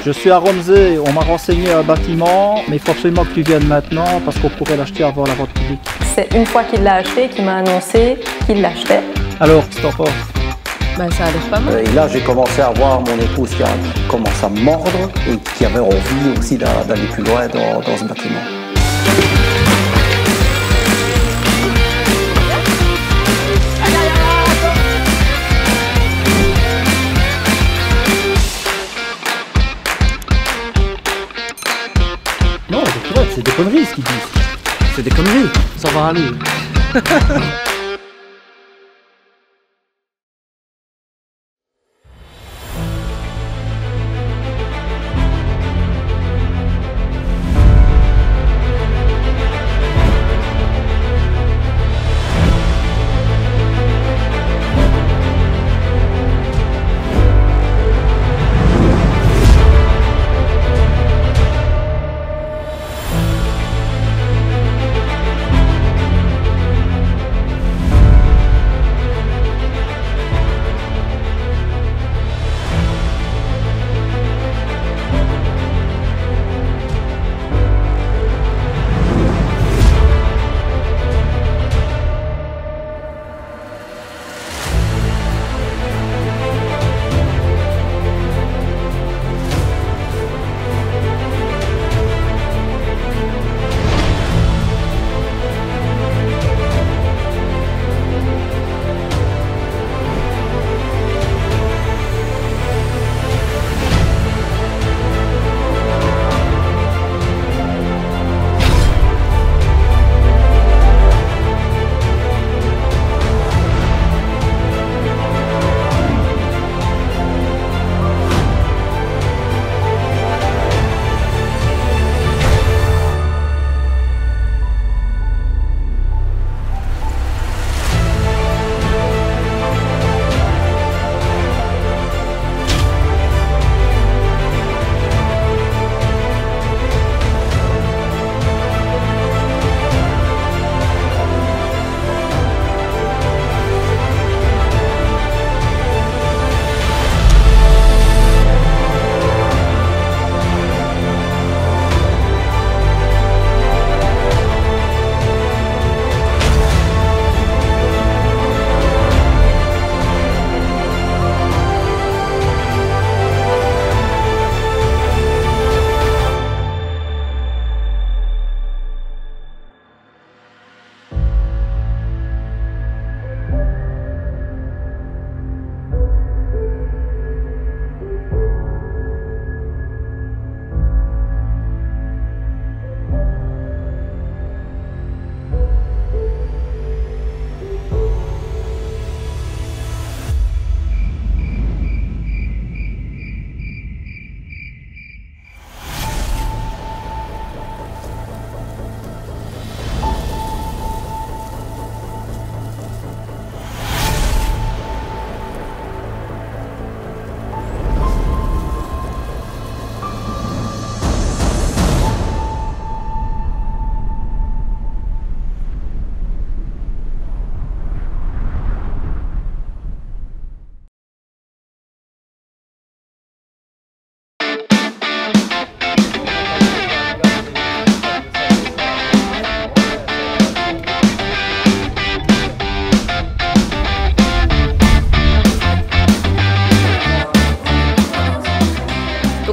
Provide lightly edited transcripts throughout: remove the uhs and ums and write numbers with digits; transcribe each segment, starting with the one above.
Je suis à Romsey, on m'a renseigné un bâtiment, mais il faut absolument que tu viennes maintenant parce qu'on pourrait l'acheter avant la vente publique. C'est une fois qu'il l'a acheté qu'il m'a annoncé qu'il l'achetait. Alors, qu'est-ce que t'en penses? Bah, ça a l'air pas mal. Et là, j'ai commencé à voir mon épouse qui a commencé à mordre et qui avait envie aussi d'aller plus loin dans ce bâtiment. Non, c'est des conneries ce qu'ils disent. C'est des conneries, ça va aller.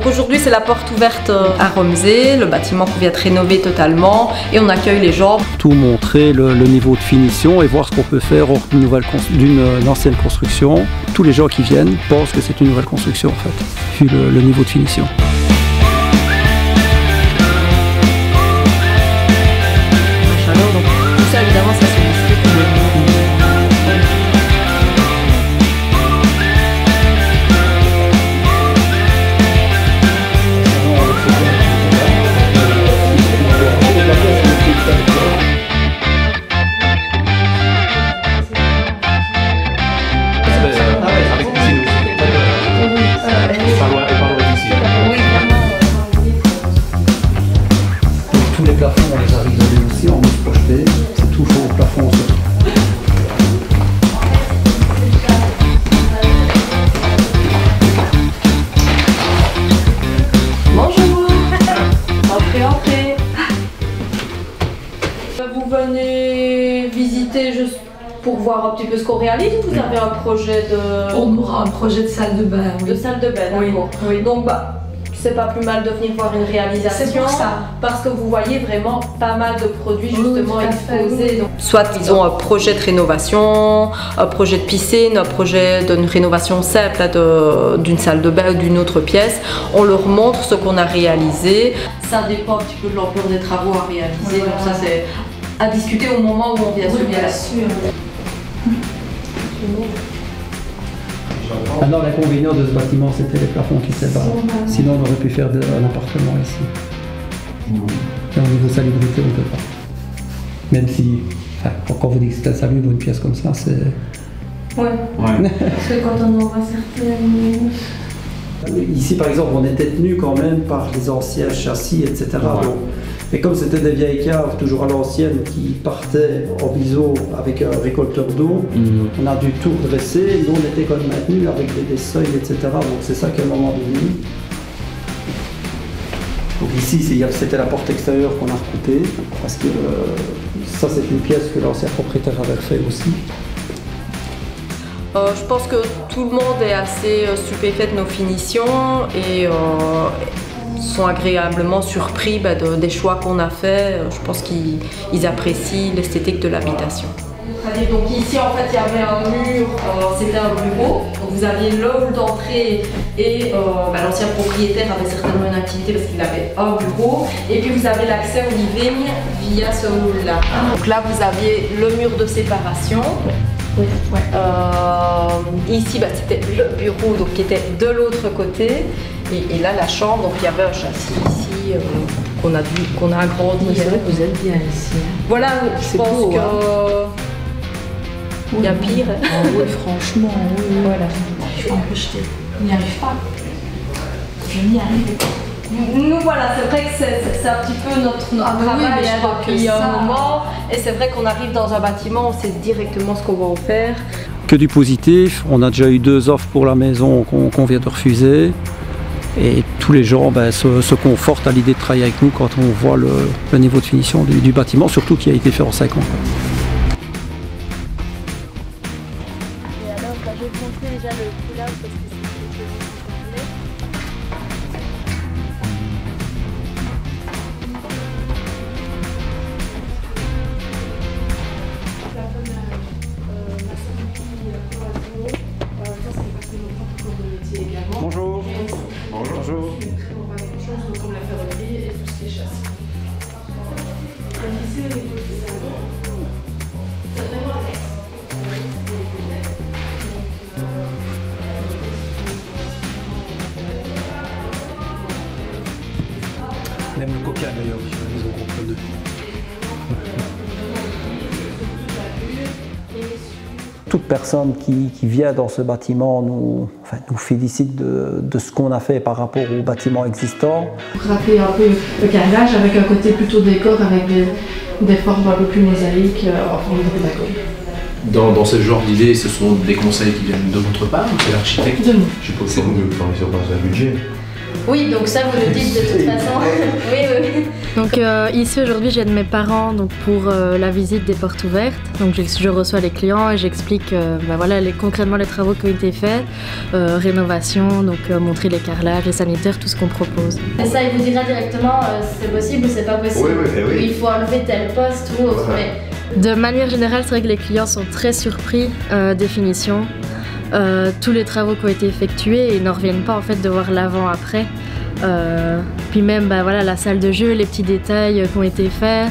Aujourd'hui, c'est la porte ouverte à Romsey, le bâtiment qu'on vient de rénover totalement et on accueille les gens. Tout montrer le niveau de finition et voir ce qu'on peut faire hors d'une ancienne construction. Tous les gens qui viennent pensent que c'est une nouvelle construction en fait, vu le niveau de finition. Tout ça, évidemment, ça se tous les plafonds, on les a isolés aussi en mousse projetée. C'est tout fait au plafond. c'était juste pour voir un petit peu ce qu'on réalise ou vous avez un projet de... On aura un projet de salle de bain, oui. De salle de bain, d'accord. Oui. Donc c'est pas plus mal de venir voir une réalisation. C'est pour ça. Parce que vous voyez vraiment pas mal de produits justement exposés. Oui. Donc, soit ils ont un projet de rénovation, un projet de piscine, un projet d'une rénovation simple d'une salle de bain ou d'une autre pièce. On leur montre ce qu'on a réalisé. Ça dépend un petit peu de l'ampleur des travaux à réaliser. Voilà. Donc ça c'est à discuter au moment où on vient Oui, sur bien place. sûr. Alors l'inconvénient de ce bâtiment, c'était les plafonds qui étaient bas. Sinon, on aurait pu faire un appartement ici. Et au niveau salubrité, on ne peut pas. Même si, quand vous dites que c'est insalubre, une pièce comme ça, c'est... Ouais. Parce que quand on aura certaines... Ici, par exemple, on était tenu quand même par les anciens châssis, etc. Donc, et comme c'était des vieilles caves, toujours à l'ancienne, qui partaient en biseau avec un récolteur d'eau, on a dû tout redresser. Nous, on était quand même maintenus avec des seuils, etc. Donc c'est ça qu'à un moment donné. Donc ici, c'était la porte extérieure qu'on a recoupée, parce que ça, c'est une pièce que l'ancien propriétaire avait fait aussi. Je pense que tout le monde est assez stupéfait de nos finitions et sont agréablement surpris des choix qu'on a faits. Je pense qu'ils apprécient l'esthétique de l'habitation. Donc ici en fait il y avait un mur, c'était un bureau, donc vous aviez le hall d'entrée et l'ancien propriétaire avait certainement une activité parce qu'il avait un bureau et puis vous avez l'accès au living via ce hall là. Donc là vous aviez le mur de séparation. Oui, ouais. Ici c'était le bureau donc, qui était de l'autre côté et là la chambre, donc il y avait un châssis ici qu'on a agrandi. C'est vrai que vous êtes bien ici. Hein. Voilà, je pense beau, que... hein. Il y a pire. Oui, franchement, oui. Voilà. Je suis un peu jetée. Je n'y arrive pas. Je n'y arrive pas. Nous voilà, c'est vrai que c'est un petit peu notre travail depuis un moment. Et c'est vrai qu'on arrive dans un bâtiment, on sait directement ce qu'on va en faire. Que du positif, on a déjà eu 2 offres pour la maison qu'on vient de refuser. Et tous les gens se confortent à l'idée de travailler avec nous quand on voit le niveau de finition du bâtiment, surtout qui a été fait en 5 ans. Et alors, je vais vous montrer déjà le pull-out parce que c'est quelque chose qu'on voulait. Bonjour. Bonjour. Comme la ferronnerie et tout ce qui est châssis. Ici, au niveau du salon, c'est vraiment annexe. Même le coca d'ailleurs, sur la maison qu'on prend. Toute personne qui vient dans ce bâtiment nous félicite de ce qu'on a fait par rapport au bâtiment existant. Rappeler un peu le carrelage avec un côté plutôt décor, avec des formes un peu plus mosaïques en forme de pédagogue. Dans ce genre d'idées, ce sont des conseils qui viennent de votre part ou c'est l'architecte? De nous. Je suppose C'est vous qui fournissez un budget. Oui, donc ça vous le dites de toute façon. Oui. Donc ici aujourd'hui j'aide mes parents donc, pour la visite des portes ouvertes. Donc je reçois les clients et j'explique voilà, concrètement les travaux qui ont été faits, rénovation, donc montrer les carrelages, les sanitaires, tout ce qu'on propose. Et ça il vous dira directement c'est possible ou c'est pas possible. Oui. Il faut enlever tel poste ou autre. Voilà. De manière générale, c'est vrai que les clients sont très surpris des finitions. Tous les travaux qui ont été effectués et ils n'en reviennent pas en fait de voir l'avant-après. Puis même voilà, la salle de jeu, les petits détails qui ont été faits,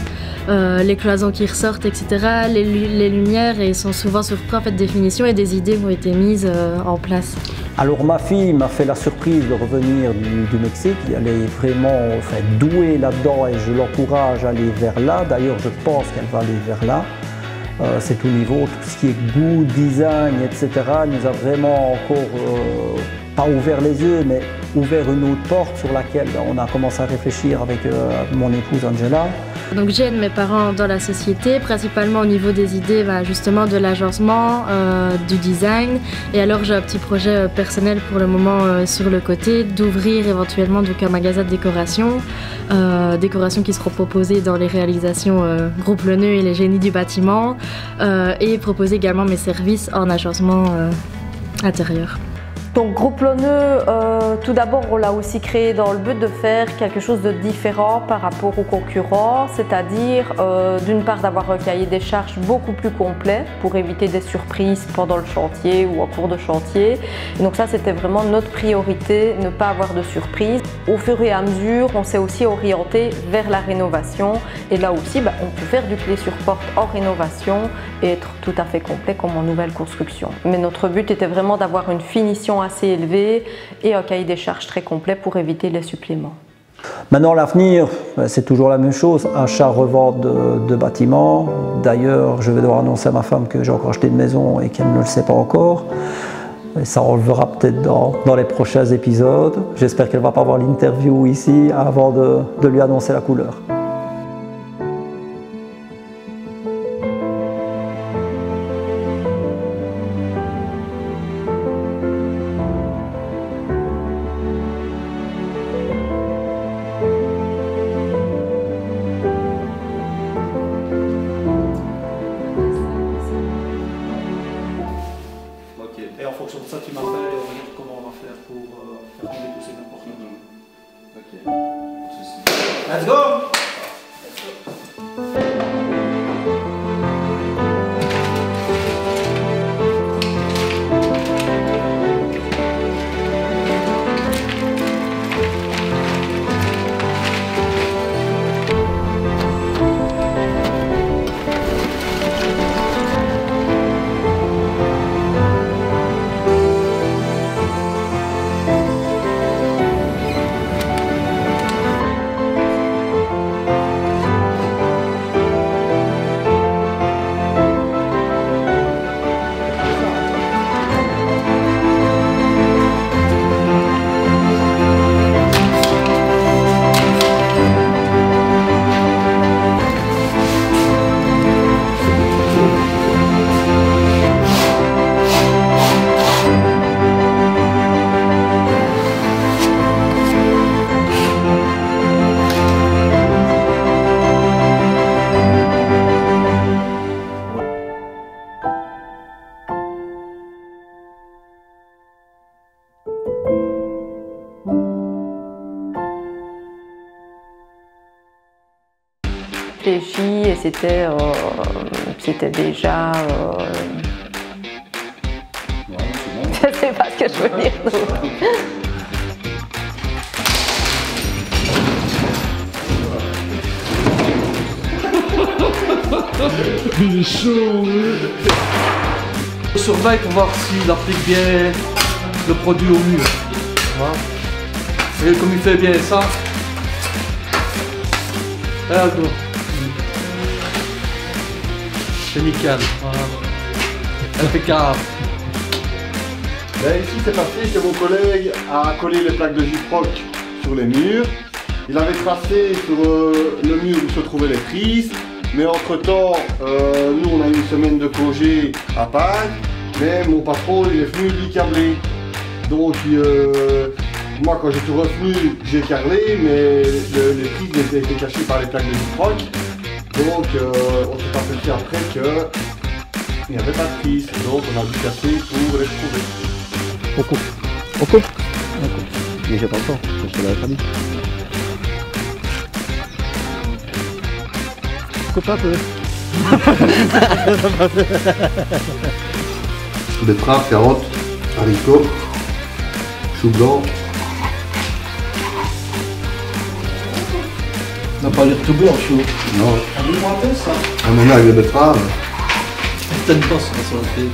les cloisons qui ressortent, etc. Les lumières, et ils sont souvent surpris en fait des finitions et des idées qui ont été mises en place. Alors ma fille m'a fait la surprise de revenir du Mexique. Elle est vraiment douée là-dedans et je l'encourage à aller vers là. D'ailleurs, je pense qu'elle va aller vers là. C'est au niveau, tout ce qui est goût, design, etc. Elle nous a vraiment encore, pas ouvert les yeux, mais ouvert une autre porte sur laquelle on a commencé à réfléchir avec mon épouse Angela. Donc j'aide mes parents dans la société, principalement au niveau des idées justement de l'agencement, du design. Et alors j'ai un petit projet personnel pour le moment sur le côté, d'ouvrir éventuellement donc un magasin de décoration. Décorations qui seront proposées dans les réalisations Groupe Le Nœud et les génies du bâtiment. Et proposer également mes services en agencement intérieur. Donc Groupe Le Nœud, tout d'abord on l'a aussi créé dans le but de faire quelque chose de différent par rapport aux concurrents, c'est-à-dire d'une part d'avoir un cahier des charges beaucoup plus complet pour éviter des surprises pendant le chantier ou en cours de chantier. Et donc ça c'était vraiment notre priorité, ne pas avoir de surprises. Au fur et à mesure on s'est aussi orienté vers la rénovation et là aussi on peut faire du clé sur porte en rénovation et être tout à fait complet comme en nouvelle construction. Mais notre but était vraiment d'avoir une finition assez élevé et un cahier des charges très complet pour éviter les suppléments. Maintenant, l'avenir, c'est toujours la même chose, achat-revente de bâtiments. D'ailleurs, je vais devoir annoncer à ma femme que j'ai encore acheté une maison et qu'elle ne le sait pas encore. Et ça, on le verra peut-être dans les prochains épisodes. J'espère qu'elle ne va pas avoir l'interview ici avant de lui annoncer la couleur. Et en fonction de ça, tu m'appelles et on regarde comment on va faire pour faire tomber tous ces n'importe quoi. Ok. Let's go! Et c'était déjà... Je sais pas ce que je veux dire. Il est chaud, On surveille pour voir s'il applique bien le produit au mur. Voilà. Et comme il fait bien ça, c'est nickel. Voilà. Impeccable. Ben ici c'est parti que mon collègue a collé les plaques de Gyproc sur les murs. Il avait tracé sur le mur où se trouvaient les prises. Mais entre temps, nous on a eu une semaine de congé à Pâques. Mais mon patron il est venu lui câbler. Donc moi quand je suis revenu, j'ai carrelé, mais les prises étaient cachées par les plaques de Gyproc. Donc on s'est aperçu après qu'il n'y avait pas de prise. Donc on a dû casser pour les trouver. On coupe. On coupe. On coupe. Mais j'ai pas le temps, je te l'avais pas dit. Coupe un peu. Betterave, carottes, haricots, chou blanc. On n'a pas l'air tout blanc, chou. Non. Dis-moi un peu ça. On en a avec les betteraves. Peut-être pas ça, ça va faire.